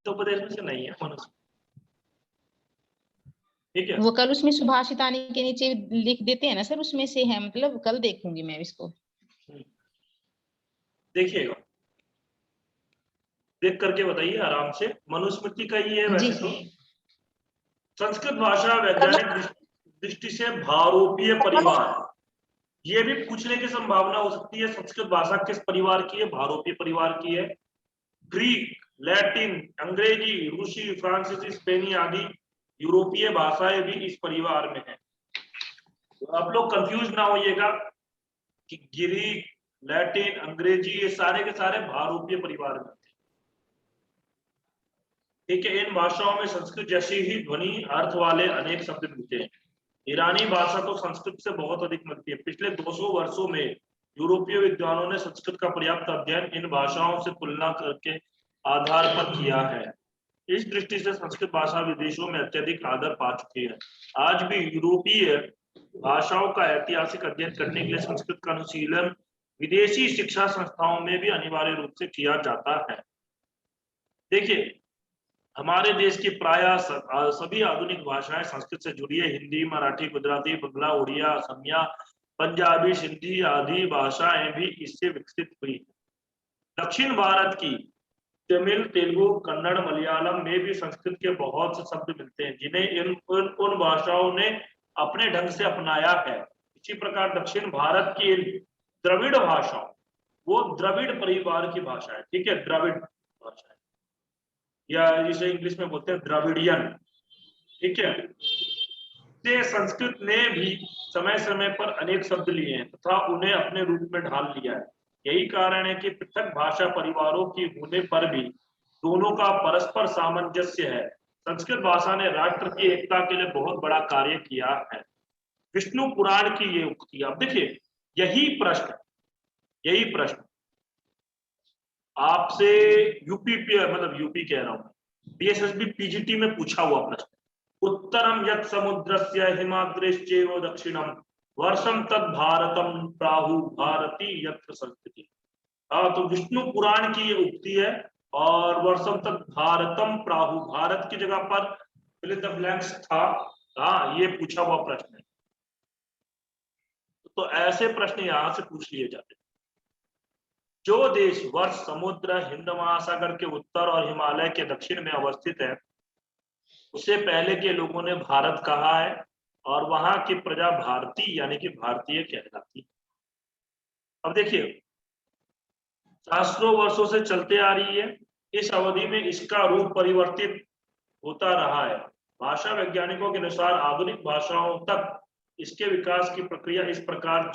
तो उपदेश में से नहीं है मनुस्मृति। ठीक है, वो कल उसमें सुभाषितानी के नीचे लिख देते हैं ना सर, उसमें से है, मतलब कल देखूंगी मैं इसको। देखिएगा, देख करके बताइए आराम से। मनुस्मृति का ही है जी वैसे तो। संस्कृत भाषा वैज्ञानिक दृष्टि से भारोपीय परिवार, ये भी पूछने की संभावना हो सकती है, संस्कृत भाषा किस परिवार की है? भारोपीय परिवार की है। ग्रीक, लैटिन, अंग्रेजी, रूसी, फ्रांसीसी, स्पेनी आदि यूरोपीय भाषाएं भी इस परिवार में है। तो आप लोग कंफ्यूज ना होइएगा कि ग्रीक, लैटिन, अंग्रेजी ये सारे के सारे भारोपीय परिवार में। ठीक है, इन भाषाओं में संस्कृत जैसी ही ध्वनि अर्थ वाले अनेक शब्द मिलते हैं। ईरानी भाषा तो संस्कृत से बहुत अधिक मिलती है। पिछले 200 वर्षों में यूरोपीय विद्वानों ने संस्कृत का पर्याप्त अध्ययन इन भाषाओं से तुलना करके आधार पर किया है। इस दृष्टि से संस्कृत भाषा विदेशों में अत्यधिक आदर पा चुकी है। आज भी यूरोपीय भाषाओं का ऐतिहासिक अध्ययन करने के लिए संस्कृत का अनुशीलन विदेशी शिक्षा संस्थाओं में भी अनिवार्य रूप से किया जाता है। देखिए, हमारे देश की प्राय सभी आधुनिक भाषाएं संस्कृत से जुड़ी है। हिंदी, मराठी, गुजराती, बंगला, उड़िया, असमिया, पंजाबी, सिंधी आदि भाषाएं भी इससे विकसित हुई। दक्षिण भारत की तमिल, तेलुगु, कन्नड़, मलयालम में भी संस्कृत के बहुत से शब्द मिलते हैं जिन्हें उन भाषाओं ने अपने ढंग से अपनाया है। इसी प्रकार दक्षिण भारत की द्रविड़ भाषा, वो द्रविड़ परिवार की भाषा है। ठीक है, द्रविड़ भाषा है, या जिसे इंग्लिश में बोलते हैं द्रविडियन। ठीक है, से संस्कृत ने भी समय समय पर अनेक शब्द लिए हैं तथा उन्हें अपने रूप में ढाल लिया है। यही कारण है कि पृथक भाषा परिवारों की होने पर भी दोनों का परस्पर सामंजस्य है। संस्कृत भाषा ने राष्ट्र की एकता के लिए बहुत बड़ा कार्य किया है। विष्णु पुराण की ये उक्ति, अब देखिए, यही प्रश्न आपसे यूपी मतलब यूपी कह रहा हूं, बीएसएसबी पीजीटी में पूछा हुआ प्रश्न। उत्तरम यत् समुद्रस्य हिमाद्रेश्चैव दक्षिणम वर्षम तद भारतम प्राहु भारती यत्र संस्कृति। तो विष्णु पुराण की ये उक्ति है, और वर्षम तद भारतम प्राहु, भारत की जगह पर फिल इन द ब्लैंक्स था। ये पूछा हुआ प्रश्न है। तो ऐसे प्रश्न यहां से पूछ लिए जाते हैं। जो देश वर्ष समुद्र, हिंद महासागर के उत्तर और हिमालय के दक्षिण में अवस्थित है उसे पहले के लोगों ने भारत कहा है, और वहां की प्रजा भारतीय यानी कि भारतीय कहलाती। अब देखिए, सहस्त्रों वर्षों से चलते आ रही है। इस अवधि में इसका रूप परिवर्तित होता रहा है। भाषा वैज्ञानिकों के अनुसार आधुनिक भाषाओं तक इसके विकास की प्रक्रिया इस प्रकार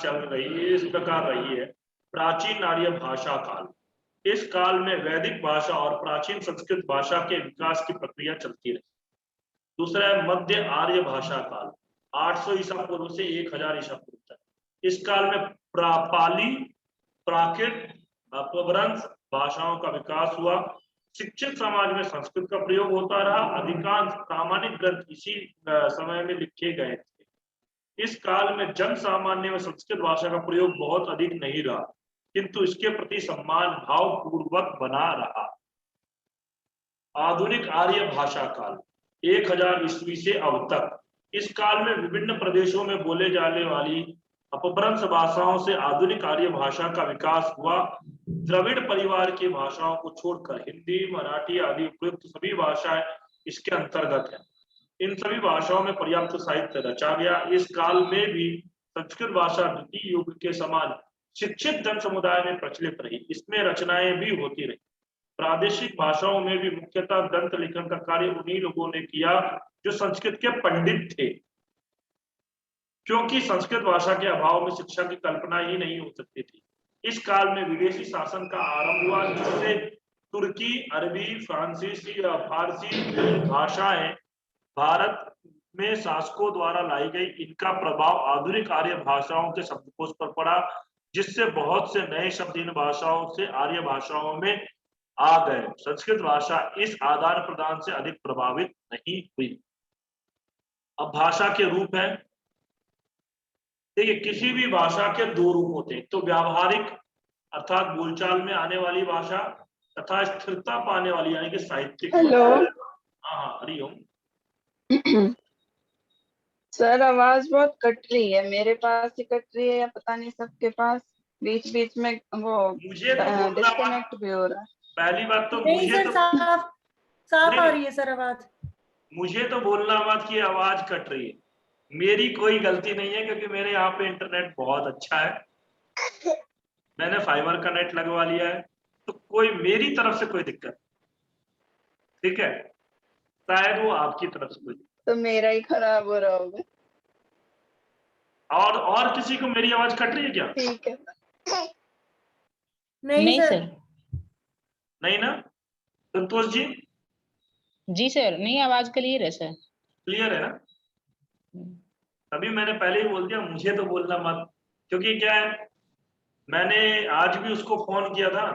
रही है। प्राचीन आर्य भाषा काल, इस काल में वैदिक भाषा और प्राचीन संस्कृत भाषा के विकास की प्रक्रिया चलती रही। दूसरा है मध्य आर्य भाषा काल, 800 ईसा पूर्व से 1000 ईसा पूर्व तक। इस काल में पाली, प्राकृत, अपभ्रंश भाषाओं का विकास हुआ। शिक्षित समाज में संस्कृत का प्रयोग होता रहा। अधिकांश प्रामाणिक ग्रंथ इसी समय में लिखे गए थे। इस काल में जन सामान्य में संस्कृत भाषा का प्रयोग बहुत अधिक नहीं रहा, किंतु इसके प्रति सम्मान भाव पूर्वक बना रहा। आधुनिक आर्य भाषा काल, 1000 ईस्वी से अब तक। इस काल में विभिन्न प्रदेशों में बोले जाने वाली अपभ्रंश भाषाओं से आधुनिक आर्य भाषा का विकास हुआ। द्रविड़ परिवार की भाषाओं को छोड़कर हिंदी, मराठी आदि उपयुक्त सभी भाषाएं इसके अंतर्गत है। इन सभी भाषाओं में पर्याप्त साहित्य रचा गया। इस काल में भी संस्कृत भाषा द्वितीय युग के समान शिक्षित जन समुदाय में प्रचलित रही। इसमें रचनाएं भी होती रही। प्रादेशिक भाषाओं में भी मुख्यतः ग्रंथ लेखन का कार्य उन्हीं लोगों ने किया जो संस्कृत के पंडित थे, क्योंकि संस्कृत भाषा के अभाव में शिक्षा की कल्पना ही नहीं हो सकती थी। इस काल में विदेशी शासन का आरंभ हुआ, जिससे तुर्की, अरबी, फ्रांसीसी या फारसी भाषाएं भारत में शासकों द्वारा लाई गई। इनका प्रभाव आधुनिक आर्य भाषाओं के शब्दकोश पर पड़ा, जिससे बहुत से नए शब्द इन भाषाओं से आर्य भाषाओं में आ गए। संस्कृत भाषा इस आदान प्रदान से अधिक प्रभावित नहीं हुई। अब भाषा के रूप है। देखिए, किसी भी भाषा के दो रूप होते हैं, तो व्यावहारिक अर्थात बोलचाल में आने वाली भाषा, तथा स्थिरता पाने वाली यानी कि साहित्यिक। हेलो। हाँ, हरिओम। सर आवाज बहुत कट रही है, मेरे पास ही कट रही है या पता नहीं सबके पास, बीच बीच में वो मुझे तो बोलना मत, डिस्कनेक्ट भी हो रहा है। पहली बात तो नहीं मुझे सर, तो साफ साफ आ नहीं, रही है सर आवाज। मुझे तो बोलना मत कि आवाज कट रही है। मेरी कोई गलती नहीं है क्योंकि मेरे यहाँ पे इंटरनेट बहुत अच्छा है, मैंने फाइबर का नेट लगवा लिया है, तो कोई मेरी तरफ से कोई दिक्कत, ठीक है, शायद वो आपकी तरफ से कोई दिक्कत। तो मेरा ही खराब हो रहा होगा। और किसी को मेरी आवाज कट रही है क्या? ठीक है। नहीं नहीं सर। सर। नहीं ना? संतोष जी जी सर, नहीं आवाज क्लियर है सर। क्लियर है ना? तभी मैंने पहले ही बोल दिया मुझे तो बोलना मत, क्योंकि क्या है, मैंने आज भी उसको फोन किया था,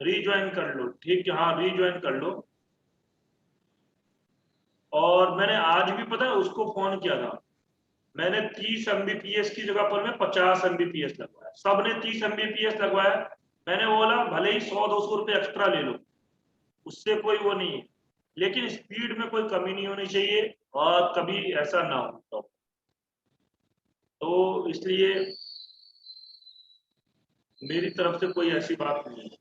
रीज्वाइन कर लो, ठीक है, हाँ रीज्वाइन कर लो। और मैंने आज भी पता है उसको फोन किया था, मैंने 30 Mbps की जगह पर मैं 50 Mbps लगवाया, सबने 30 Mbps लगवाया। मैंने बोला भले ही 100-200 रुपये एक्स्ट्रा ले लो, उससे कोई वो नहीं है, लेकिन स्पीड में कोई कमी नहीं होनी चाहिए और कभी ऐसा ना हो। तो इसलिए मेरी तरफ से कोई ऐसी बात नहीं है,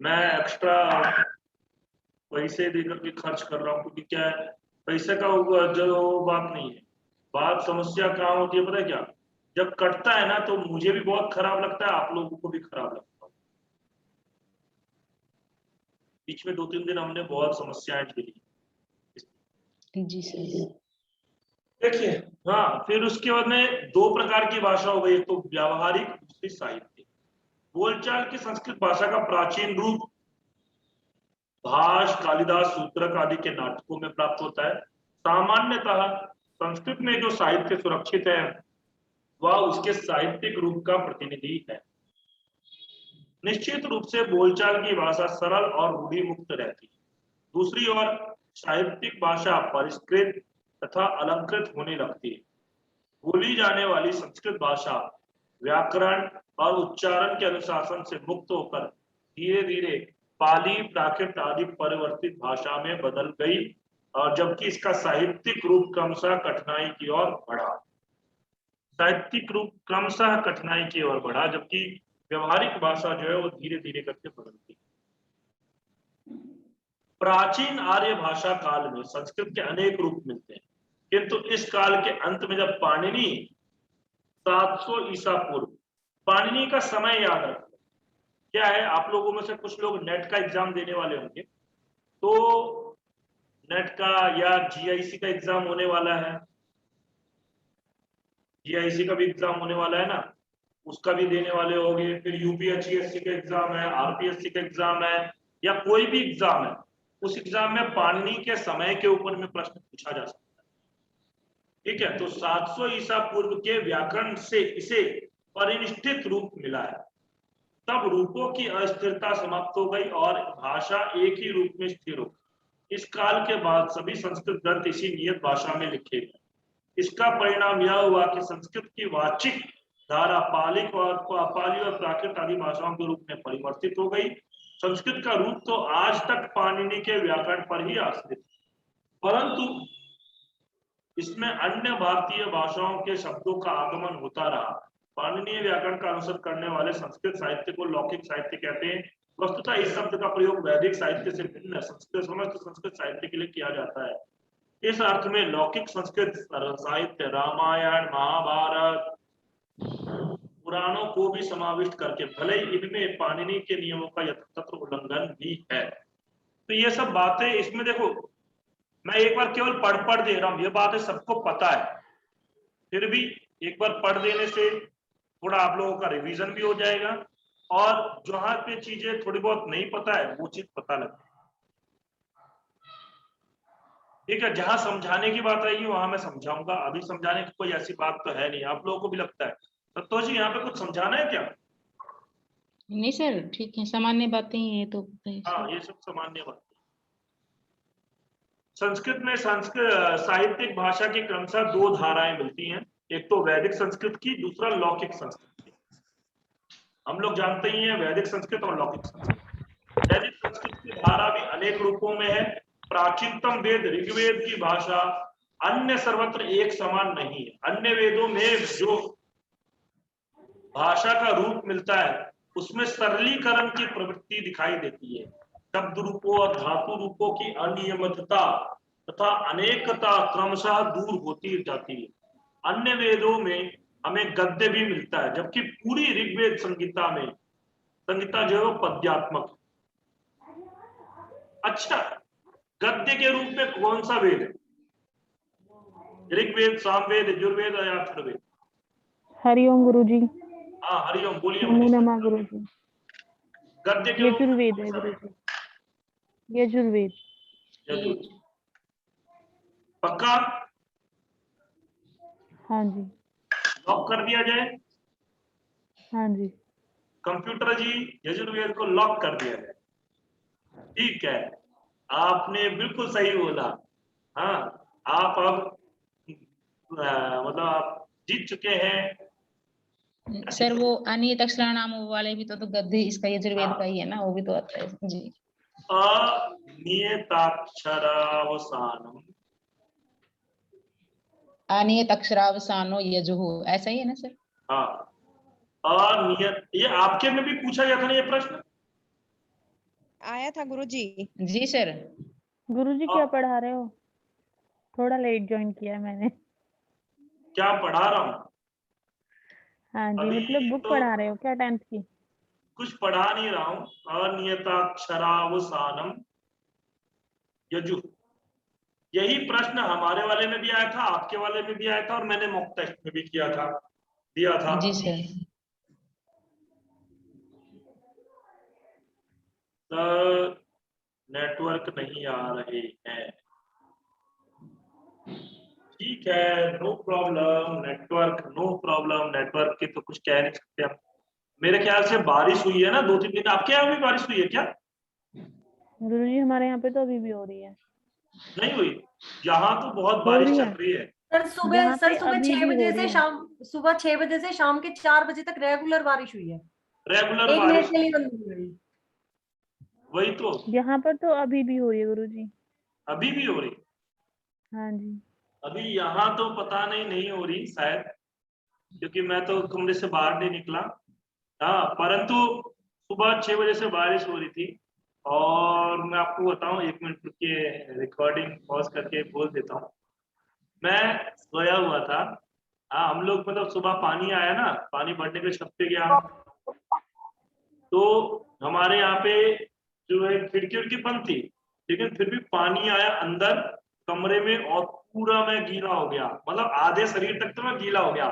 मैं एक्स्ट्रा पैसे देकर के खर्च कर रहा हूँ, क्योंकि क्या है, पैसे का जो बात नहीं है, बात समस्या कहाँ होती है पता है क्या, जब कटता है ना तो मुझे भी बहुत खराब लगता है, आप लोगों को भी खराब लगता है। बीच में 2-3 दिन हमने बहुत समस्याएं झेली। जी सर। देखिए, हाँ, फिर उसके बाद में 2 प्रकार की भाषा हो गई, एक तो व्यावहारिक, दूसरी साहित्यिक। बोलचाल की संस्कृत भाषा का प्राचीन रूप भाष, कालिदास, सूत्रक आदि के नाटकों में प्राप्त होता है। सामान्यतः संस्कृत में जो साहित्य सुरक्षित है वह उसके साहित्यिक रूप का प्रतिनिधि है। निश्चित रूप से बोलचाल की भाषा सरल और रूढ़ि मुक्त रहती है। दूसरी ओर साहित्यिक भाषा परिष्कृत तथा अलंकृत होने लगती है। बोली जाने वाली संस्कृत भाषा व्याकरण और उच्चारण के अनुशासन से मुक्त होकर धीरे धीरे पाली, प्राकृत आदि परिवर्तित भाषा में बदल गई, और जबकि इसका साहित्यिक रूप क्रमशः कठिनाई की ओर बढ़ा। साहित्यिक रूप क्रमशः कठिनाई की ओर बढ़ा, जबकि व्यवहारिक भाषा जो है वो धीरे धीरे करके बदलती। प्राचीन आर्य भाषा काल में संस्कृत के अनेक रूप मिलते हैं, किंतु इस काल के अंत में जब पाणिनि 700 ईसा पूर्व, पाणिनि का समय याद रखो क्या है, आप लोगों में से कुछ लोग नेट का एग्जाम देने वाले होंगे, तो नेट का या जीआईसी का एग्जाम होने वाला है, जीआईसी का भी एग्जाम होने वाला है ना, उसका भी देने वाले होंगे, फिर यूपीएससी का एग्जाम है, आरपीएससी का एग्जाम है, या कोई भी एग्जाम है, उस एग्जाम में पाणिनि के समय के ऊपर में प्रश्न पूछा जा सकता है, ठीक है। तो 700 ईसा पूर्व के व्याकरण से इसे परिनिष्ठित रूप मिला है, तब रूपों की अस्थिरता समाप्त हो गई और भाषा एक ही रूप में स्थिर हो गई। इस काल के बाद सभी संस्कृत ग्रंथ इसी नियत भाषा में लिखे गए। इसका परिणाम यह हुआ कि संस्कृत की वाचिक धारा पाली और प्राकृत आदि भाषाओं के रूप में परिवर्तित हो गई। संस्कृत का रूप तो आज तक पाणिनि के व्याकरण पर ही आश्रित है, परंतु इसमें अन्य भारतीय भाषाओं के शब्दों का आगमन होता रहा। पाणिनीय व्याकरण का अनुसरण करने वाले संस्कृत साहित्य को लौकिक साहित्य कहते हैं। वस्तुतः इस शब्द का प्रयोग वैदिक साहित्य से भिन्न समस्त संस्कृत साहित्य के लिए किया जाता है। इस अर्थ में लौकिक संस्कृत साहित्य रामायण, महाभारत, पुराणों को भी समाविष्ट करके, भले ही इनमें पाणिनि के नियमों का यथातथ उल्लंघन भी है। तो ये सब बातें इसमें देखो, मैं एक बार केवल पढ़ दे रहा हूं, ये बातें सबको पता है, फिर भी एक बार पढ़ देने से थोड़ा आप लोगों का रिवीजन भी हो जाएगा, और जहां पे चीजें थोड़ी बहुत नहीं पता है वो चीज पता लगती है, ठीक है। जहां समझाने की बात आएगी वहां मैं समझाऊंगा, अभी समझाने की कोई ऐसी बात तो है नहीं, आप लोगों को भी लगता है। संतोष जी यहाँ पे कुछ समझाना है क्या? नहीं सर, ठीक है, सामान्य बातें ही है तो हाँ, ये सब सामान्य बात। संस्कृत में संस्कृत साहित्यिक भाषा की क्रमशः 2 धाराएं मिलती हैं। एक तो वैदिक संस्कृत की, दूसरा लौकिक संस्कृत की। हम लोग जानते ही हैं वैदिक संस्कृत और लौकिक संस्कृत। वैदिक संस्कृत की धारा भी अनेक रूपों में है। प्राचीनतम वेद ऋग्वेद की भाषा अन्य सर्वत्र एक समान नहीं है। अन्य वेदों में जो भाषा का रूप मिलता है उसमें सरलीकरण की प्रवृत्ति दिखाई देती है। शब्द रूपों और धातु रूपों की अनियमितता तथा अनेकता क्रमशः दूर होती जाती है। अन्य वेदों में हमें गद्य भी मिलता है, जबकि पूरी ऋग्वेद संहिता जो है वो पद्यात्मक है। अच्छा, गद्य के रूप में कौन सा वेद है? ऋग्वेद, सामवेद, यजुर्वेद या अथर्ववेद? हरिओम गुरुजी। हाँ, हरिओम, बोलिए। नमो नमः गुरुजी। गद्य के रूप में यजुर्वेद है कौन सा वेद? गुरुजी, यजुर्वेद। यजुर्वेद। पक्का? हाँ जी, लॉक कर दिया जाए? हाँ जी। कंप्यूटर जी, यजुर्वेद को लॉक कर दिया जाए। ठीक है, आपने बिल्कुल सही बोला। हाँ, आप अब मतलब आप जीत चुके हैं। सर वो अनियत अक्षराणाम वाले भी तो गद्य इसका यजुर्वेद का ही है ना, वो भी तो आता है जी। अनियताक्षरावसानम, अनियत अक्षरावसानो यजुः, ऐसा ही है ना सर? हाँ, अनियत। ये आपके में भी पूछा गया था ना ये प्रश्न? आया था गुरुजी। जी सर। गुरुजी क्या पढ़ा रहे हो? थोड़ा लेट ज्वाइन किया है मैंने। क्या पढ़ा रहा हूँ? हाँ जी, अभी मतलब बुक तो पढ़ा रहे हो क्या 10th की? कुछ पढ़ा नहीं रहा हूँ। अनियताक्षरावसानम यजु, यही प्रश्न हमारे वाले में भी आया था, आपके वाले में भी आया था, और मैंने मॉक टेस्ट में भी दिया था। जी सर। नेटवर्क नहीं आ रहे हैं। ठीक है, नो प्रॉब्लम, नेटवर्क की तो कुछ कह नहीं सकते हम। मेरे ख्याल से बारिश हुई है ना 2-3 दिन। आपके यहाँ भी बारिश हुई है क्या? गुरुजी हमारे यहाँ पे तो अभी भी हो रही है। नहीं हुई? यहाँ तो बहुत हो बारिश रही चल है। रही है। यहाँ पे सुबह अभी 6 भी हो बजे रही से है। सुबह 6 बजे से शाम के 4 बजे तक रेगुलर बारिश हुई है। रेगुलर 1 बारिश, मिनट के लिए बंद नहीं हुई। वही तो, यहाँ पर तो अभी भी हो रही है गुरुजी। अभी भी हो रही। हाँ जी। अभी यहाँ तो पता नहीं हो रही शायद, क्योंकि मैं तो कमरे से बाहर नहीं निकला। हाँ, परंतु सुबह 6 बजे से बारिश हो रही थी। और मैं आपको बताऊं, 1 मिनट रुक के रिकॉर्डिंग पॉज करके बोल देता हूँ। मैं सोया हुआ था। हाँ, हम लोग मतलब सुबह पानी आया ना, पानी भरने के लिए छत पे गया, तो हमारे यहाँ पे जो है खिड़की उड़की बंद थी, लेकिन फिर भी पानी आया अंदर कमरे में, और पूरा मैं गीला हो गया। मतलब आधे शरीर तक तो मैं गीला हो गया।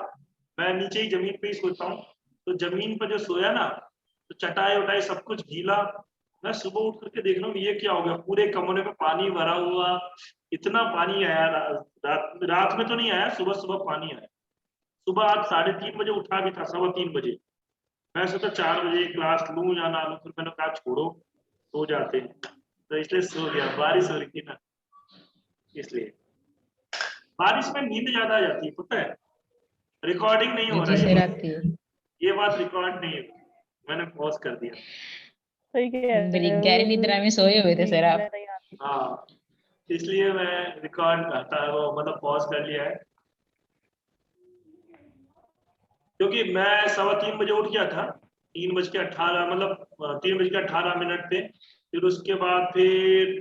मैं नीचे ही जमीन पे ही सोता हूँ, तो जमीन पर जो सोया ना, तो चटाई उटाई सब कुछ गीला। मैं सुबह उठ करके देख रहा हूँ ये क्या हो गया, पूरे कमरे में पानी भरा हुआ। इतना पानी आया, रात में तो नहीं आया, सुबह सुबह पानी आया। सुबह आज 3:30 बजे उठा भी था, 3:15 बजे। मैं सोचा 4 बजे क्लास लूं या ना लूं, फिर मैंने कहा छोड़ो, सो जाते हैं, तो इसलिए सो गया। बारिश हो रही थी ना, इसलिए बारिश में नींद ज्यादा आ जाती है, पता है। रिकॉर्डिंग नहीं हो जी रहा सर है, आती है। ये बात रिकॉर्ड नहीं है, मैंने पॉज कर दिया। सही कह बड़ी रहे गहरी हो निद्रा में सोए हुए थे जी, सर आप। ज़्यादा ही आती है। हाँ, इसलिए मैं रिकॉर्ड वो मतलब पॉज कर लिया है, क्योंकि मैं 3:15 बजे उठ गया था। 3:18 मतलब 3:18 पे। फिर उसके बाद फिर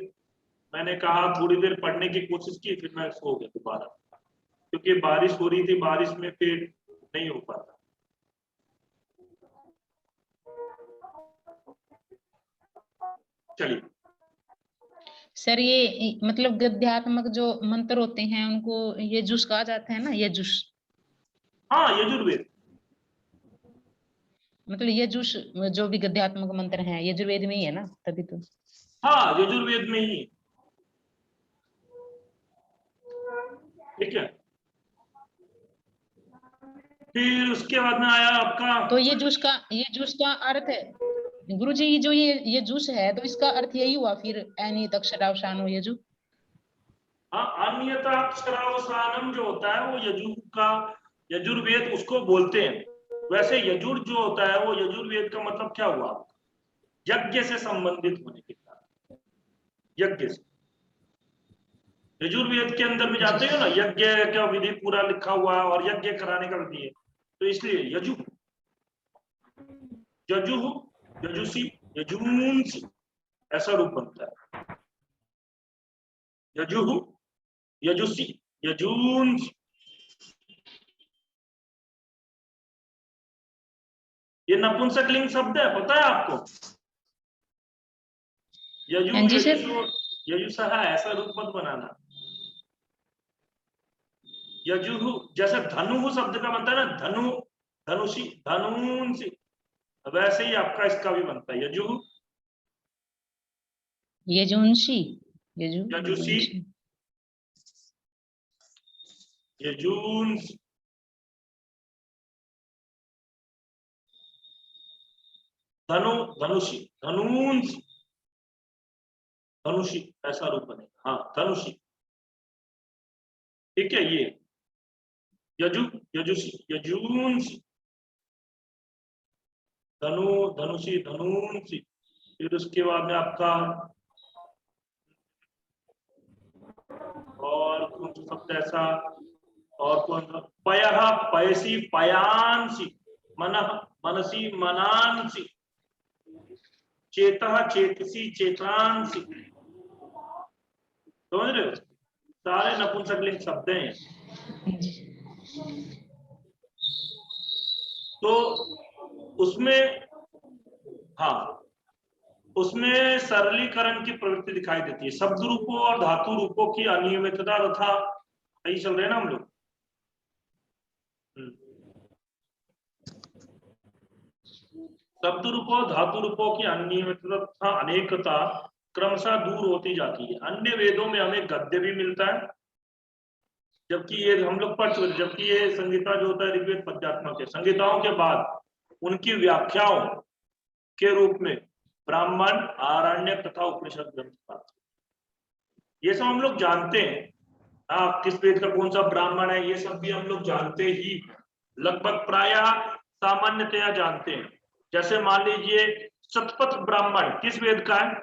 मैंने कहा थोड़ी देर पढ़ने की कोशिश की, फिर मैं सो गया दोबारा, क्योंकि बारिश हो रही थी, बारिश में फिर नहीं हो पाता। चलिए, सर ये मतलब गद्यात्मक जो मंत्र होते हैं उनको यजुष कहा जाता है ना, यजुष? हाँ, यजुर्वेद। मतलब यजुष जो भी गद्यात्मक मंत्र हैं यजुर्वेद में ही है ना, तभी तो। हाँ, यजुर्वेद में ही। ठीक है, फिर उसके बाद में आया आपका। तो ये जूस का अर्थ है गुरुजी, जो ये जूस है तो इसका अर्थ यही हुआ फिर अनियत अक्षरावसानो यजु। हाँ, अन्यता अक्षरावसानम जो होता है वो यजु का यजुर्वेद उसको बोलते हैं। वैसे यजुर जो होता है वो यजुर्वेद का मतलब क्या हुआ, यज्ञ से संबंधित होने के कारण, यज्ञ से। यजुर्वेद के अंदर में जाते हो ना, यज्ञ का विधि पूरा लिखा हुआ है और यज्ञ कराने का विधि है, तो इसलिए यजु, यजु, यजुषी, यजूंस ऐसा रूप बनता है। यजु, यजुषी, यजूंस। ये नपुंसकलिंग शब्द है, पता है आपको? यजु, हाँ जी सर। यजुषो, यजुषः ऐसा रूप मत बनाना। यजु जैसे धनु शब्द का बनता है ना, धनु, धनुषी, धनुंसी, वैसे ही आपका इसका भी बनता है यजु, यजुंशी, यजुषी, यजूंस, धनु, धनुषी, धनुंस, धनुषी ऐसा रूप बनेगा। हाँ, धनुषी, ठीक है। ये यजु, यजुषी, यजूंस, धनु, धनुषी, धनुंसी। फिर उसके बाद में आपका और कौन सा शब्द ऐसा, और कौन सा, पयः, पयसी, पयांसी, मनः, मनसी, मनांसी, चेतः, चेतसी, चेतांसी। समझ रहे हो? सारे नपुंसकलिंग शब्द हैं। तो उसमें, हाँ, उसमें सरलीकरण की प्रवृत्ति दिखाई देती है। शब्द रूपों और धातु रूपों की अनियमितता तथा, सही चल रहे हैं ना हम लोग? शब्द रूपों और धातु रूपों की अनियमितता तथा अनेकता क्रमशः दूर होती जाती है। अन्य वेदों में हमें गद्य भी मिलता है, जबकि ये हम लोग पढ़ चुके, जबकि ये संहिता जो होता है ऋग्वेद पद्यात्मक है। संहिताओं के बाद उनकी व्याख्याओं के रूप में ब्राह्मण, आरण्यक तथा उपनिषद ग्रंथ प्राप्त। ये सब हम लोग जानते हैं। हाँ, किस वेद का कौन सा ब्राह्मण है ये सब भी हम लोग जानते ही, लगभग प्रायः सामान्यतया जानते हैं। जैसे मान लीजिए शतपथ ब्राह्मण किस वेद का है?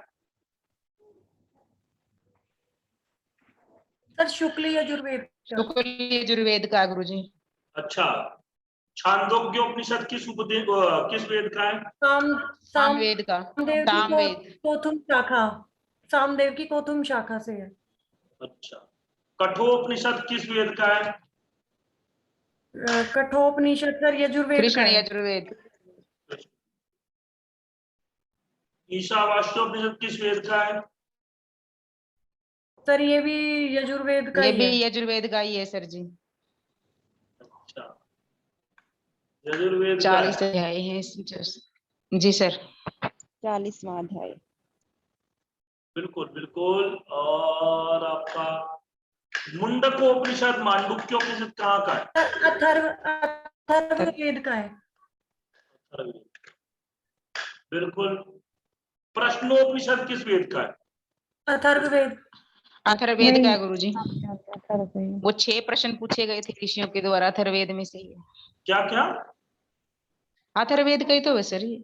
सर शुक्ल यजुर्वेद, शुक्ल यजुर्वेद का गुरुजी। अच्छा, छांदोग्योपनिषद किस वेद का है? सामवेद का, सामवेद, कोथुम शाखा, सामदेव की कोथुम शाखा से है। अच्छा, कठोपनिषद किस वेद का है? कठोपनिषद सर यजुर्वेद का कृष्ण है। यजुर्वेद। ईशावास्योपनिषद किस वेद का है? सर ये भी यजुर्वेद का ये ही भी है। यजुर्वेद का ही है सर जी। अच्छा, यजुर्वेद 40 अध्याय है इसमें। जी सर। 40वां अध्याय। बिल्कुल बिल्कुल। और आपका मुंडकोपनिषद, मांडुक्योपनिषद कहाँ का है? अथर्ववेद का है। बिल्कुल। प्रश्नोपनिषद किस वेद का है? अथर्ववेद। अथर्ववेद का है गुरुजी। अथर्ववेद। वो 6 प्रश्न पूछे गए थे ऋषियों के द्वारा, अथर्ववेद में से ही है। क्या क्या? अथर्ववेद का ही तो है सर ये।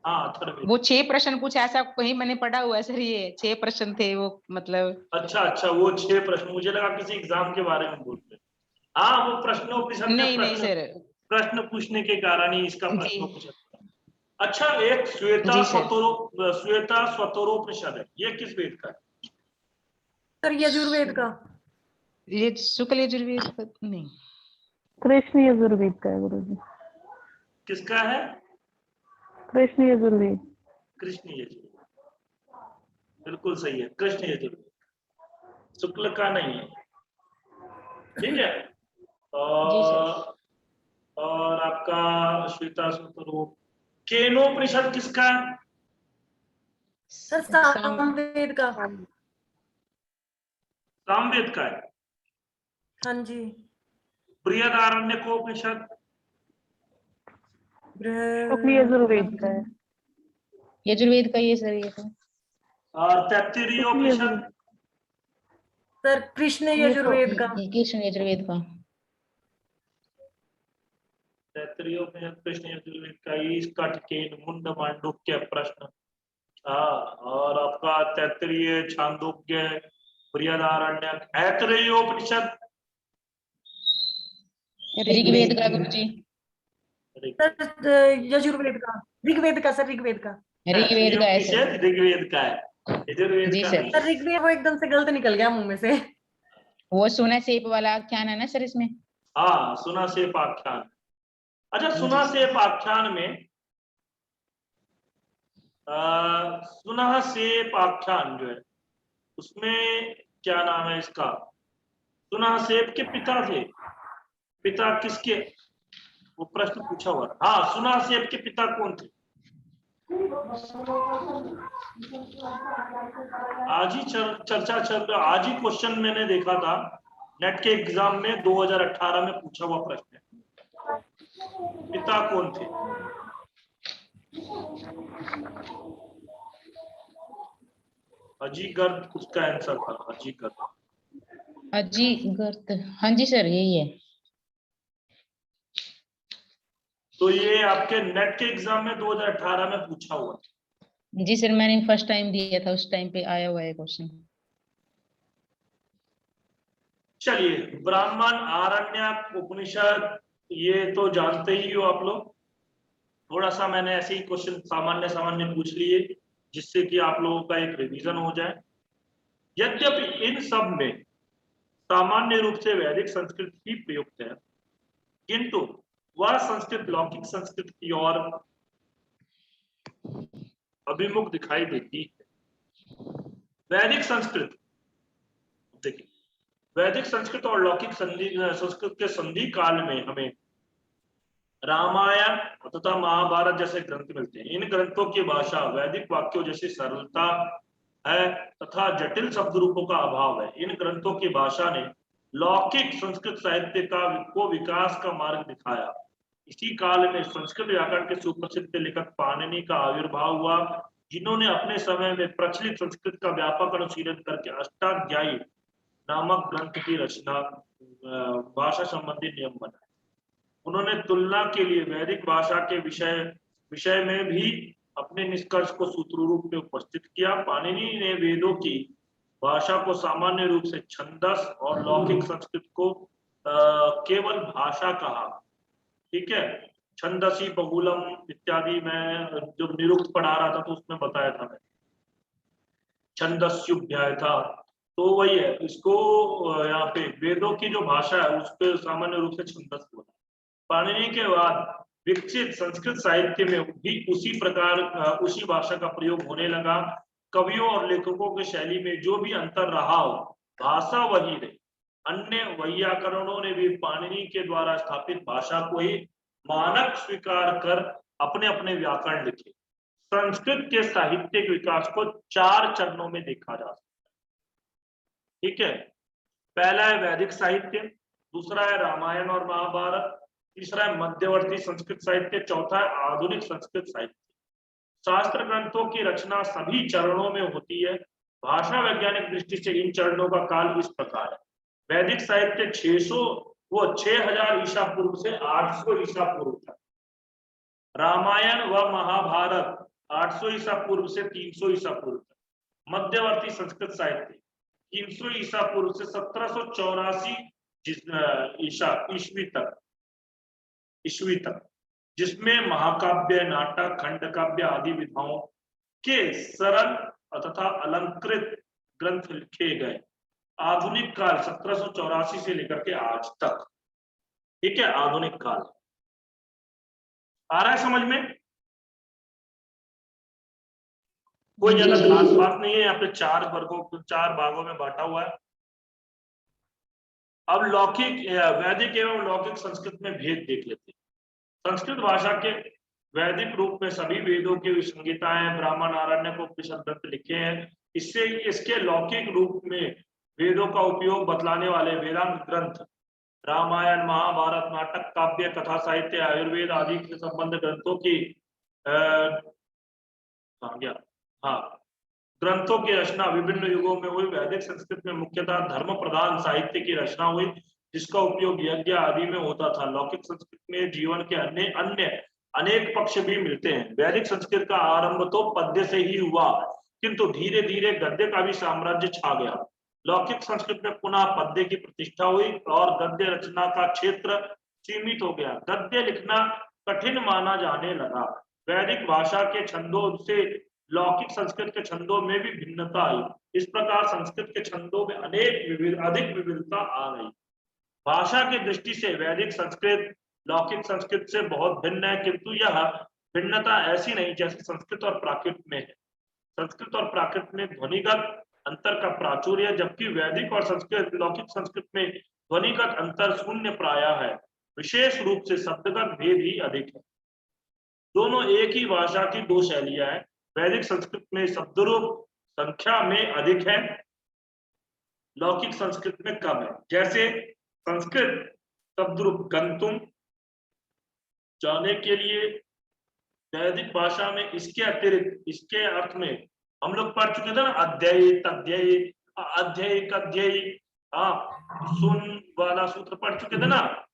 हाँ, अथर्ववेद। वो 6 प्रश्न पूछे, ऐसा कहीं मैंने पढ़ा हुआ है सर, ये 6 प्रश्न थे वो, मतलब। अच्छा अच्छा, वो 6 प्रश्न, मुझे लगा किसी एग्जाम के बारे में बोल रहे। हाँ, वो प्रश्नोपनिषद में नहीं सर। प्रश्न पूछने के कारण ही इसका जी प्रश्नोपनिषद। अच्छा, एक श्वेता जी सर। स्वतरोपनिषद है, ये किस वेद का है? सर यजुर्वेद का। ये शुक्ल यजुर्वेद का नहीं। कृष्ण यजुर्वेद का है गुरुजी। किसका है? कृष्ण यजुर्वेद। कृष्ण यजुर्वेद, बिल्कुल सही है, कृष्ण यजुर्वेद, शुक्ल का नहीं है। ठीक है। जी सर। और आपका श्वेता स्वतरोप। केनोपनिषद किसका है? सर सामवेद का। सामवेद का है। हाँ जी। बृहदारण्यकोपनिषद। शुक्ल यजुर्वेद का है। यजुर्वेद का ये सर ये तो। और तैत्तिरीयोपनिषद। सर कृष्ण यजुर्वेद का। कृष्ण यजुर्वेद का। तैत्तिरीयोपनिषद कृष्ण यजुर्वेद का कटकेन मुंड मांडुक्य प्रश्न। हाँ, और आपका तैत्तिरीय, छांदोग्य, बृहदारण्यक, ऐतरेयोपनिषद ऋग्वेद का गुरुजी, सर यजुर्वेद का, ऋग्वेद का सर, ऋग्वेद का। ऋग्वेद का है सर। उपनिषद ऋग्वेद का है, यजुर्वेद जी का सर। नहीं। सर ऋग्वेद वो एकदम से गलत निकल गया मुंह में से। वो सुना सेप वाला आख्यान है ना सर इसमें। हाँ, सुना सेप आख्यान। अच्छा, जी सुना सर। सेप आख्यान में सुना सेप आख्यान जो है उसमें क्या नाम है इसका? सुना सेप के पिता थे, पिता किसके, वो प्रश्न पूछा हुआ। हाँ, सुना सेप के पिता कौन थे? आज ही चर्चा चल रहा, आज ही क्वेश्चन मैंने देखा था नेट के एग्जाम में, 2018 में पूछा हुआ प्रश्न है, पिता कौन थे? अजीगर्त उसका आंसर था, अजीगर्त। अजीगर्त, हाँ जी सर यही है। तो ये आपके नेट के एग्जाम में 2018 में पूछा हुआ। जी सर, मैंने फर्स्ट टाइम दिया था, उस टाइम पे आया हुआ है क्वेश्चन। चलिए, ब्राह्मण, आरण्यक, उपनिषद ये तो जानते ही हो आप लोग। थोड़ा सा मैंने ऐसे ही क्वेश्चन सामान्य सामान्य पूछ लिए जिससे कि आप लोगों का एक रिवीजन हो जाए। यद्यपि इन सब में सामान्य रूप से वैदिक संस्कृत ही प्रयुक्त है, किंतु वह संस्कृत लौकिक संस्कृत की ओर अभिमुख दिखाई देती है। वैदिक संस्कृत, देखिए, वैदिक संस्कृत और लौकिक संस्कृत के संधि काल में हमें रामायण तथा महाभारत जैसे ग्रंथ मिलते हैं। इन ग्रंथों की भाषा वैदिक वाक्यों जैसी सरलता है तथा जटिल शब्द रूपों का अभाव है। इन ग्रंथों की भाषा ने लौकिक संस्कृत साहित्य को विकास का मार्ग दिखाया। इसी काल में संस्कृत व्याकरण के सुप्रसिद्ध लेखक पाणिनि का आविर्भाव हुआ, जिन्होंने अपने समय में प्रचलित संस्कृत का व्यापक अनुशीलन करके अष्टाध्यायी नामक ग्रंथ की रचना, भाषा संबंधी नियम बनाए। उन्होंने तुलना के लिए वैदिक भाषा के विषय में भी अपने निष्कर्ष को सूत्र रूप में उपस्थित किया। पाणिनि ने वेदों की भाषा को सामान्य रूप से छंदस और लौकिक संस्कृत को केवल भाषा कहा। ठीक है, छंदसी बहुलम इत्यादि मैं जब निरुक्त पढ़ा रहा था तो उसमें बताया था मैं, छंदस्युभ्याय था, तो वही है। इसको यहाँ पे वेदों की जो भाषा है उस पर सामान्य रूप से छंदस बोला। पाणिनि के बाद विकसित संस्कृत साहित्य में भी उसी प्रकार उसी भाषा का प्रयोग होने लगा। कवियों और लेखकों की शैली में जो भी अंतर रहा हो, भाषा वही रही। अन्य वैयाकरणों ने भी पाणिनि के द्वारा स्थापित भाषा को ही मानक स्वीकार कर अपने अपने व्याकरण लिखे। संस्कृत के साहित्यिक विकास को 4 चरणों में देखा जा सकता है। ठीक है, पहला है वैदिक साहित्य, दूसरा है रामायण और महाभारत, तीसरा है मध्यवर्ती संस्कृत साहित्य, चौथा है आधुनिक संस्कृत साहित्य। शास्त्र ग्रंथों की रचना सभी चरणों में होती है। भाषा वैज्ञानिक दृष्टि से इन चरणों का काल इस प्रकार है। वैदिक साहित्य 6000 ईसा पूर्व से 800 ईसा पूर्व तक, रामायण व महाभारत 800 ईसा पूर्व से 300 ईसा पूर्व तक, मध्यवर्ती संस्कृत साहित्य 300 ईसा पूर्व से 1784 ईस्वी तक, जिसमें महाकाव्य, नाटक, खंडकाव्य आदि विधाओं के सरल तथा अलंकृत ग्रंथ लिखे गए। आधुनिक काल 1784 से लेकर के आज तक। ठीक है, आधुनिक काल आ रहा है समझ में? कोई ज्यादा खास बात नहीं है। यहाँ पे 4 भागों में बांटा हुआ है। अब लौकिक वैदिक एवं लौकिक संस्कृत में भेद देख लेते हैं। संस्कृत भाषा के वैदिक रूप में सभी वेदों की विसंगताएं, ब्राह्मण, आरण्यक, उपनिषद ग्रंथ लिखे हैं। इसके लौकिक रूप में वेदों का उपयोग बतलाने वाले वेदांत ग्रंथ रामायण, महाभारत, नाटक, काव्य, कथा साहित्य, आयुर्वेद आदि के संबंध ग्रंथों की ग्रंथों की रचना विभिन्न युगों में हुई। वैदिक संस्कृत में मुख्यतः धर्म प्रधान साहित्य की रचना हुई। जिसका उपयोग यज्ञ आदि में होता था। लौकिक संस्कृत में जीवन के अन्य अन्य अनेक पक्ष भी मिलते हैं। वैदिक संस्कृत का आरंभ तो पद्य से ही हुआ, किंतु धीरे धीरे गद्य का भी साम्राज्य छा गया। लौकिक संस्कृत में पुनः पद्य की प्रतिष्ठा हुई और गद्य रचना का क्षेत्र सीमित हो गया। गद्य लिखना कठिन माना जाने लगा। वैदिक भाषा के छंदों से लौकिक संस्कृत के छंदों में भी भिन्नता आई। इस प्रकार संस्कृत के छंदों में अधिक विविधता आ गई। भाषा की दृष्टि से वैदिक संस्कृत लौकिक संस्कृत से बहुत भिन्न है, किंतु यह भिन्नता ऐसी नहीं जैसे संस्कृत और प्राकृत में है। संस्कृत और प्राकृत में ध्वनिगत अंतर का प्राचुर्य, जबकि वैदिक और संस्कृत लौकिक संस्कृत में ध्वनिगत अंतर शून्य प्रायः है। विशेष रूप से शब्दगत भेद ही अधिक है। दोनों एक ही भाषा की दो शैलियां हैं। वैदिक संस्कृत में शब्दरूप संख्या में अधिक है, लौकिक संस्कृत में कम है। जैसे संस्कृत शब्दरूप गंतुम जाने के लिए, वैदिक भाषा में इसके अतिरिक्त इसके अर्थ में हम लोग पढ़ चुके थे ना, अध्यय तध्यय अध्यय कध्यय, सुन वाला सूत्र पढ़ चुके थे ना,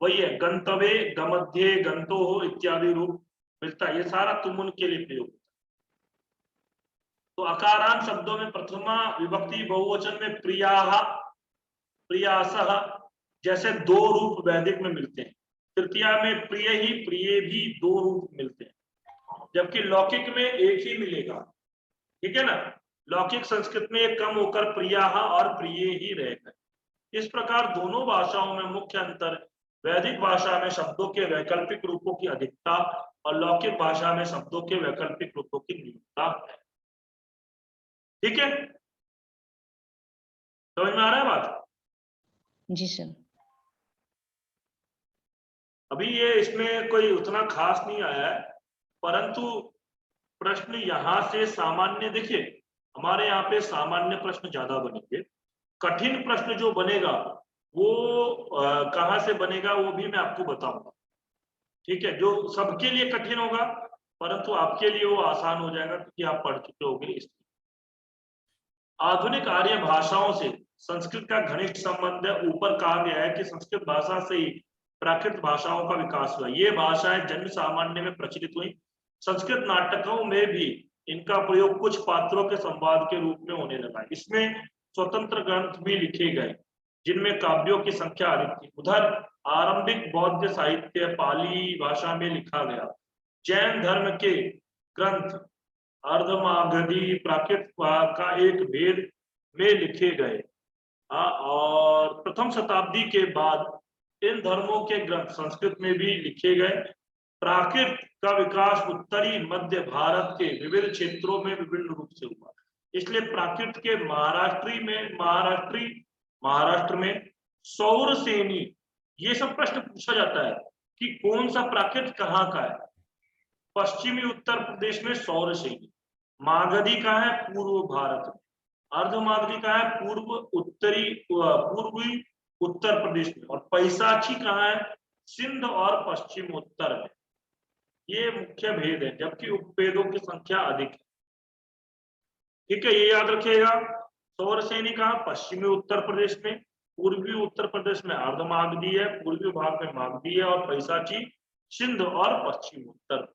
वही है गंतव्य गमध्य गंतो हो इत्यादि रूप मिलता है। ये सारा तुमुन के लिए प्रयोग। तो अकारांत शब्दों में प्रथमा विभक्ति बहुवचन में प्रियाः प्रियासः जैसे दो रूप वैदिक में मिलते हैं। तृतीया में प्रिय ही प्रिय भी दो रूप मिलते हैं, जबकि लौकिक में एक ही मिलेगा। ठीक है ना, लौकिक संस्कृत में एक कम होकर प्रियाः और प्रिय ही रहेगा। इस प्रकार दोनों भाषाओं में मुख्य अंतर वैदिक भाषा में शब्दों के वैकल्पिक रूपों की अधिकता और लौकिक भाषा में शब्दों के वैकल्पिक रूपों की न्यूनता है। ठीक है, समझ में आ रहा है बात? जी सर। अभी ये इसमें कोई उतना खास नहीं आया है, परंतु प्रश्न यहां से सामान्य, देखिए हमारे यहाँ पे सामान्य प्रश्न ज्यादा बनेंगे। कठिन प्रश्न जो बनेगा वो कहाँ से बनेगा वो भी मैं आपको बताऊंगा। ठीक है, जो सबके लिए कठिन होगा परंतु आपके लिए वो आसान हो जाएगा क्योंकि आप पढ़ चुके होंगे। इसलिए आधुनिक आर्य भाषाओं से संस्कृत का घनिष्ठ संबंध है। ऊपर कहा गया है कि संस्कृत भाषा से ही प्राकृत भाषाओं का विकास हुआ। ये भाषाएं जन सामान्य में प्रचलित हुई। संस्कृत नाटकों में भी इनका प्रयोग कुछ पात्रों के संवाद के रूप में होने लगा। इसमें स्वतंत्र ग्रंथ भी लिखे गए जिनमें काव्यों की संख्या अधिक थी। उधर आरंभिक बौद्ध साहित्य पाली भाषा में लिखा गया। जैन धर्म के ग्रंथ अर्धमागधी प्राकृत का एक भेद में लिखे गए और प्रथम शताब्दी के बाद इन धर्मों के ग्रंथ संस्कृत में भी लिखे गए। प्राकृत का विकास उत्तरी मध्य भारत के विविध क्षेत्रों में विभिन्न रूप से हुआ। इसलिए प्राकृत के महाराष्ट्र में सौरसेनी, ये सब प्रश्न पूछा जाता है कि कौन सा प्राकृत कहाँ का है। पश्चिमी उत्तर प्रदेश में सौरसेनी, मागधी का है पूर्व भारत में, अर्धमागधी का है पूर्वी उत्तर प्रदेश में, और पैसाची कहाँ है सिंध और पश्चिम उत्तर में। ये मुख्य भेद है, जबकि उपभेदों की संख्या अधिक है। ठीक है, ये याद रखिएगा। सौरसेनी कहाँ पश्चिमी उत्तर प्रदेश में, पूर्वी उत्तर प्रदेश में अर्धमागधी है, पूर्वी भाग में मागधी है, और पैसाची सिंध और पश्चिम उत्तर प्रदेश।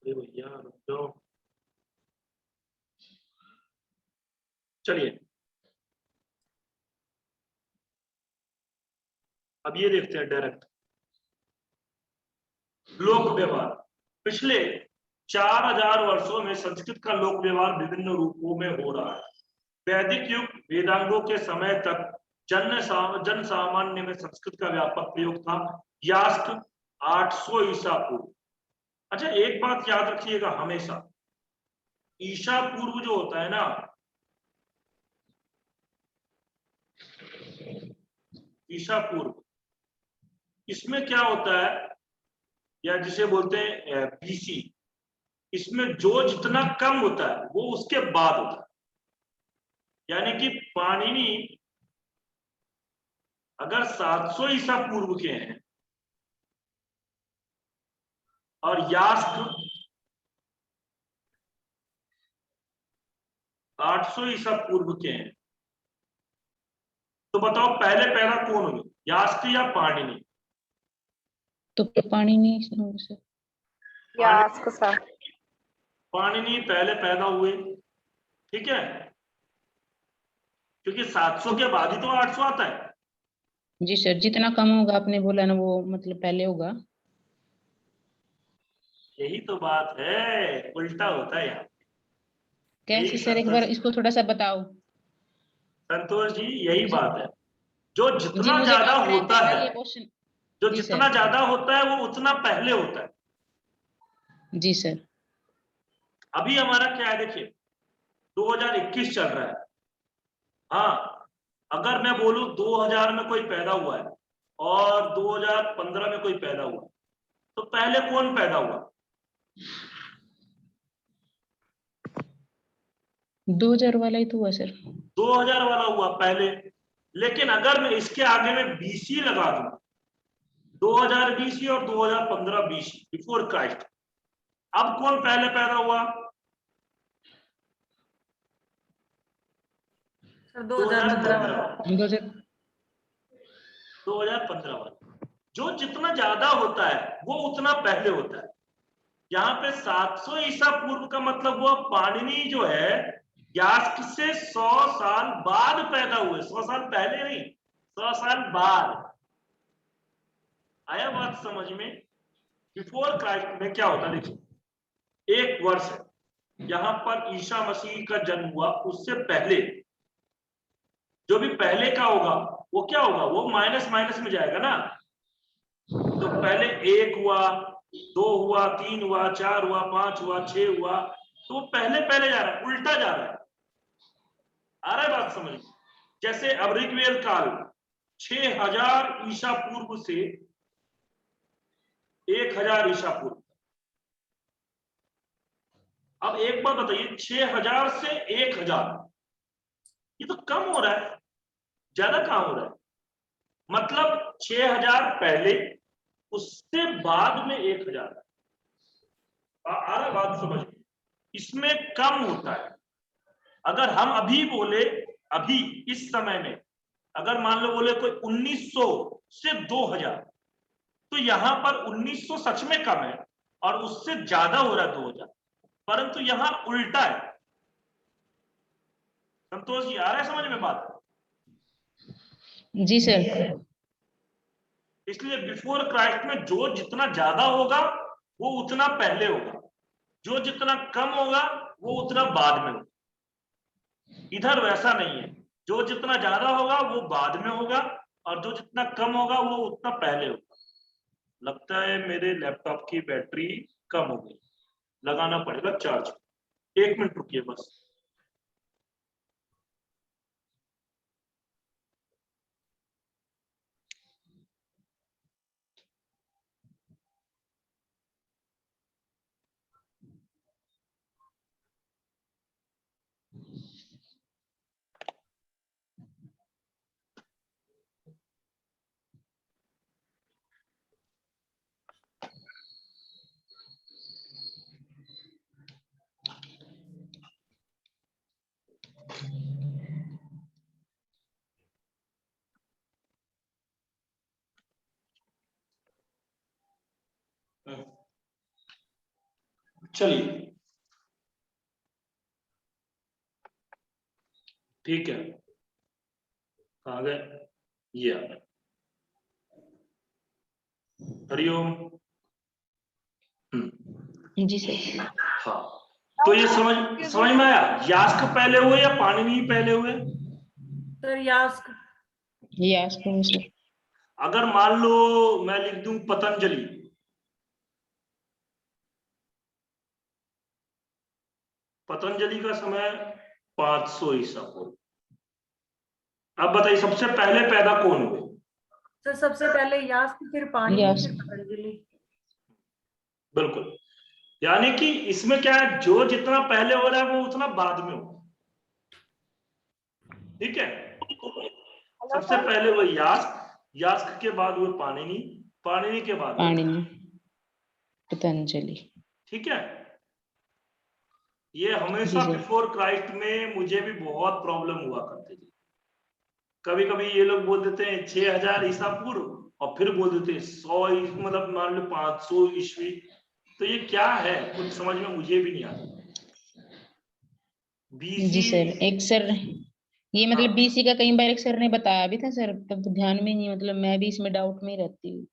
भैया रुक जाओ, चलिए अब ये देखते हैं डायरेक्ट लोक व्यवहार। पिछले 4000 वर्षों में संस्कृत का लोक व्यवहार विभिन्न रूपों में हो रहा है। वैदिक युग वेदांगों के समय तक जन सामान्य में संस्कृत का व्यापक प्रयोग था। यास्क 800 ईसा पूर्व। अच्छा, एक बात याद रखिएगा हमेशा, ईसा पूर्व जो होता है ना, ईसा पूर्व, इसमें क्या होता है, या जिसे बोलते हैं बीसी, इसमें जो जितना कम होता है वो उसके बाद होता है। यानी कि पाणिनि अगर 700 ईसा पूर्व के हैं और यास्क 800 ईसा पूर्व के हैं, तो बताओ पहले पैदा कौन होंगे, यास्क या पाणिनि? तो पाणिनि सर। यास्क सर। पाणिनि पहले पैदा हुए, ठीक है, क्योंकि 700 के बाद ही तो 800 आता है। जी सर, जितना कम होगा आपने बोला ना वो मतलब पहले होगा। यही तो बात है, उल्टा होता है यहाँ। कैसे सर, एक बार इसको थोड़ा सा बताओ। संतोष जी यही बात है, जो जी जितना मुझे ज्यादा डाउट होता रहता है ना है, ये क्वेश्चन। जो जी जितना सर। ज्यादा होता है वो उतना पहले होता है। जी सर। अभी हमारा क्या है, देखिए 2021 चल रहा है। हाँ, अगर मैं बोलूं 2000 में कोई पैदा हुआ है और 2015 में कोई पैदा हुआ, तो पहले कौन पैदा हुआ? 2000 वाला ही तो हुआ सर। 2000 वाला हुआ पहले। लेकिन अगर मैं इसके आगे में बीसी लगा दूं, 2000 बीसी और 2015 बीसी, बिफोर क्राइस्ट, अब कौन पहले पैदा हुआ? सर 2015 वाला। 2015 वाला। जो जितना ज्यादा होता है वो उतना पहले होता है। यहाँ पे 700 ईसा पूर्व का मतलब वो पाणिनि जो है यास्क से 100 साल बाद पैदा हुए, 100 साल पहले नहीं, 100 साल बाद। आया बात समझ में? बिफोर क्राइस्ट में क्या होता है, देखिए एक वर्ष है, यहाँ पर ईसा मसीह का जन्म हुआ, उससे पहले जो भी पहले का होगा वो क्या होगा, वो माइनस माइनस में जाएगा ना। तो पहले 1 हुआ, 2 हुआ, 3 हुआ, 4 हुआ, 5 हुआ, 6 हुआ, तो वो पहले पहले जा रहा है, उल्टा जा रहा है। आ रहा है बात समझ में? जैसे अब ऋग्वेद काल 6000 ईसा पूर्व से 1000 ईसा पूर्व। अब एक बात बताइए, 6000 से 1000, ये तो कम हो रहा है, ज्यादा कहां हो रहा है? मतलब 6000 पहले, उससे बाद में 1000। आ रहा बात समझ में? इसमें कम होता है। अगर हम अभी बोले, अभी इस समय में अगर मान लो बोले कोई 1900 से 2000, तो यहां पर 1900 सच में कम है और उससे ज्यादा हो रहा है 2000, परंतु यहां उल्टा है। संतोष जी आ रहा है समझ में बात? जी सर। इसलिए बिफोर क्राइस्ट में जो जितना ज्यादा होगा वो उतना पहले होगा, जो जितना कम होगा वो उतना बाद में होगा। इधर वैसा नहीं है, जो जितना ज्यादा होगा वो बाद में होगा और जो जितना कम होगा वो उतना पहले होगा। लगता है मेरे लैपटॉप की बैटरी कम हो गई, लगाना पड़ेगा चार्ज। 1 मिनट रुकिए बस। चलिए ठीक है, कहाँ गए, ये आ गए। हरिओम। जी सर। हाँ, तो ये समझ में आया, यास्क पहले हुए या पाणिनि पहले हुए? सर यास्क। यास्क में सर। अगर मान लो मैं लिख दूं पतंजलि, पतंजलि का समय 500 ईसा पूर्व। अब बताइए सबसे पहले पैदा कौन हुए? सर सबसे पहले यास्क, फिर पाणिनि, यास्क। फिर पतंजलि। बिल्कुल, यानी कि इसमें क्या है, जो जितना पहले हो रहा है वो उतना बाद में हो। ठीक है, सबसे पहले वो यास्क, यास्क के बाद वो पाणिनि, पाणिनि के बाद पाणिनि, पतंजलि। ठीक है, ये हमेशा जी सर। बिफोर क्राइस्ट में मुझे भी बहुत प्रॉब्लम हुआ करती थी। कभी कभी ये लोग बोल देते हैं 6000 ईसा पूर्व और फिर बोल देते हैं 100 मतलब मान लो 500 ईस्वी, तो ये क्या है कुछ समझ में मुझे भी नहीं आता। जी सर, एक सर ये मतलब बीसी का कई बार एक सर ने बताया भी था सर, तब तो ध्यान में नहीं, मतलब मैं भी इसमें डाउट में ही रहती हूँ।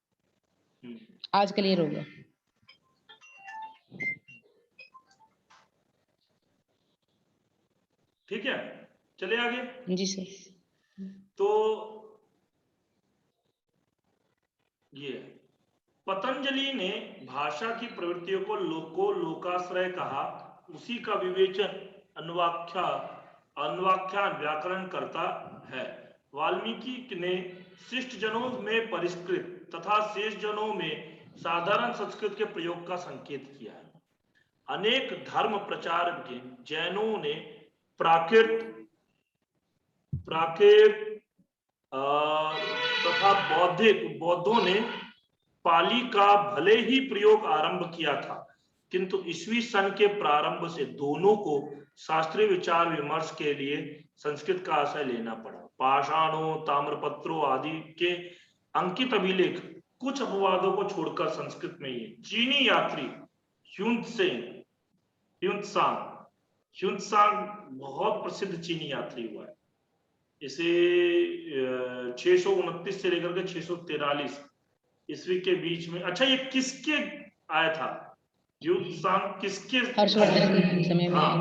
आज क्लियर हो गया। ठीक है, चले आगे। जी सर। तो ये पतंजलि ने भाषा की प्रवृत्तियों को लोकाश्रय कहा, उसी का विवेचन अन्वाख्यान व्याकरण करता है। वाल्मीकि ने शिष्ट जनों में परिष्कृत तथा शेष जनों में साधारण संस्कृत के प्रयोग का संकेत किया है। अनेक धर्म प्रचारक जैनों ने प्राकृत तथा बौद्धों ने पाली का भले ही प्रयोग आरंभ किया था, किंतु ईस्वी सन के प्रारंभ से दोनों को शास्त्रीय विचार विमर्श के लिए संस्कृत का आश्रय लेना पड़ा। पाषाणों, ताम्रपत्रों आदि के अंकित अभिलेख कुछ अपवादों को छोड़कर संस्कृत में ही। चीनी यात्री ह्युनत्सांग बहुत प्रसिद्ध चीनी यात्री हुआ है। इसे 629 से लेकर के 643 ईस्वी के बीच में। अच्छा, ये किसके आया था ह्युनत्सांग, किसके? हर्षवर्धन के समय में। हाँ,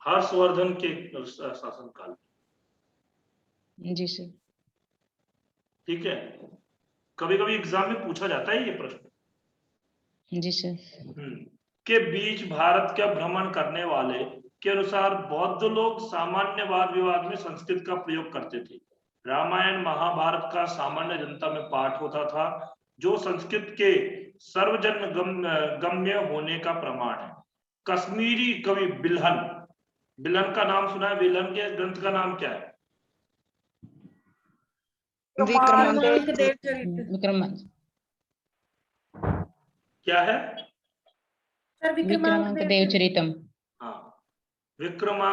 हर्षवर्धन के शासन काल में। जी सर। ठीक है, कभी कभी एग्जाम में पूछा जाता है ये प्रश्न। जी सर। के बीच भारत का भ्रमण करने वाले के अनुसार बौद्ध लोग सामान्य वाद विवाद में संस्कृत का प्रयोग करते थे। रामायण महाभारत का सामान्य जनता में पाठ होता था, जो संस्कृत के सर्वजन गम्य होने का प्रमाण है। कश्मीरी कवि बिल्हन का नाम सुना है? बिल्हन के ग्रंथ का नाम क्या है? विक्रमांक देवचरित। विक्रमांक। क्या है? सर विक्रमांक देवचरितम। हाँ, विक्रमांक